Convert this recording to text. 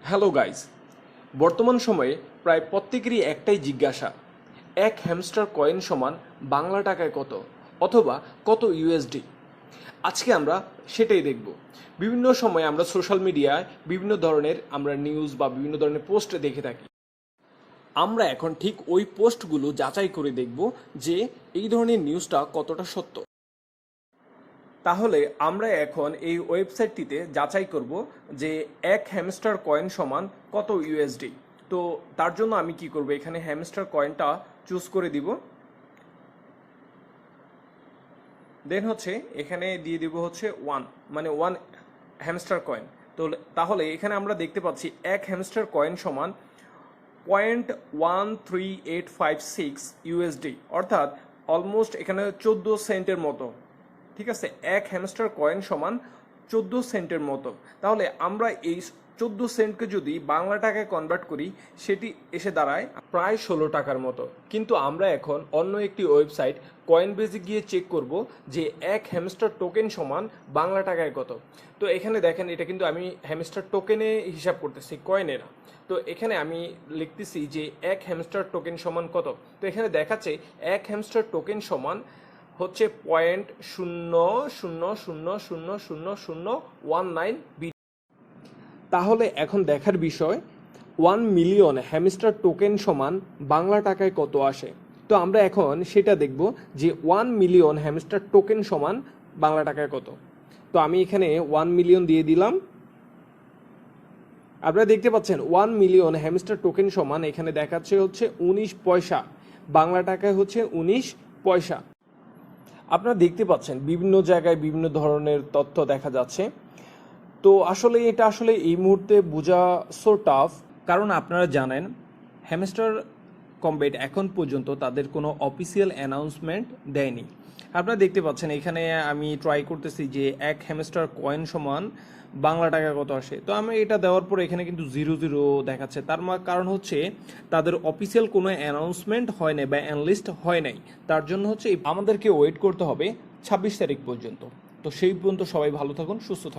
Hello guys, বর্তমান সময়ে প্রায় প্রত্যেকেরই একটাই জিজ্ঞাসা, এক হ্যামস্টার কয়েন সমান বাংলা টাকায় কত, অথবা কত ইউএসডি। আজকে আমরা সেটাই দেখব। বিভিন্ন সময় আমরা সোশ্যাল মিডিয়ায় বিভিন্ন ধরনের নিউজ বা বিভিন্ন ধরনের পোস্ট দেখে থাকি। আমরা এখন ঠিক ওই পোস্টগুলো যাচাই করে দেখব যে এই ধরনের নিউজটা কতটা সত্য। তাহলে আমরা এখন এই ওয়েবসাইটটিতে যাচাই করব যে এক হ্যামস্টার কয়েন সমান কত ইউএসডি। তো তার জন্য আমি কি করব, এখানে হ্যামস্টার কয়েনটা চুজ করে দিব। দেন এখানে দিয়ে দিব ওয়ান হ্যামস্টার কয়েন। তো তাহলে এখানে আমরা দেখতে পাচ্ছি এক হ্যামস্টার কয়েন সমান 0.13856 ইউএসডি, অর্থাৎ অলমোস্ট এখানে 14 সেন্টের মতো। ঠিক আছে, এক হ্যামস্টার কয়েন সমান 14 সেন্টের মতো। তাহলে আমরা এই 14 সেন্টকে যদি বাংলা টাকায় কনভার্ট করি, সেটি এসে দাঁড়ায় প্রায় 16 টাকার মতো। কিন্তু আমরা এখন অন্য একটি ওয়েবসাইট কয়েনবেজে গিয়ে চেক করব যে এক হ্যামস্টার টোকেন সমান বাংলা টাকায় কত। তো এখানে দেখেন, এটা কিন্তু আমি হ্যামস্টার টোকেনে হিসাব করতেছি, কয়েনে না। তো এখানে আমি লিখতেছি যে এক হ্যামস্টার টোকেন সমান কত। তো এখানে দেখাচ্ছে এক হ্যামস্টার টোকেন সমান 0.00000019 তাহলে এখন দেখার বিষয় 1 মিলিয়ন হ্যামস্টার টোকেন সমান বাংলা টাকায় কত আসে। তো আমরা এখন সেটা দেখব যে 1 মিলিয়ন হ্যামস্টার টোকেন সমান বাংলা টাকায় কত। তো আমি এখানে 1 মিলিয়ন দিয়ে দিলাম। আপনারা দেখতে পাচ্ছেন 1 মিলিয়ন হ্যামস্টার টোকেন সমান এখানে দেখাচ্ছে 19 পয়সা, বাংলা টাকায় 19 পয়সা। আপনারা দেখতে পাচ্ছেন বিভিন্ন জায়গায় বিভিন্ন ধরনের তথ্য দেখা যাচ্ছে। তো এটা এই মুহূর্তে বোঝা সো টাফ, কারণ আপনারা জানেন হ্যামস্টার কম্বেট এখন পর্যন্ত তাদের কোনো অফিসিয়াল অ্যানাউন্সমেন্ট দেয়নি। আপনারা দেখতে পাচ্ছেন এখানে আমি ট্রাই করতেছি যে এক হ্যামস্টার কয়েন সমান বাংলা টাকা কত আসে। তো আমি এটা দেওয়ার পর এখানে কিন্তু 00 দেখাচ্ছে। তার কারণ তাদের অফিসিয়াল কোনো অ্যানাউন্সমেন্ট হয় নাই বা অ্যানালিস্ট হয় নাই। তার জন্য আমাদেরকে ওয়েট করতে হবে 26 তারিখ পর্যন্ত। তো সেই পর্যন্ত সবাই ভালো থাকুন, সুস্থ থাকুন।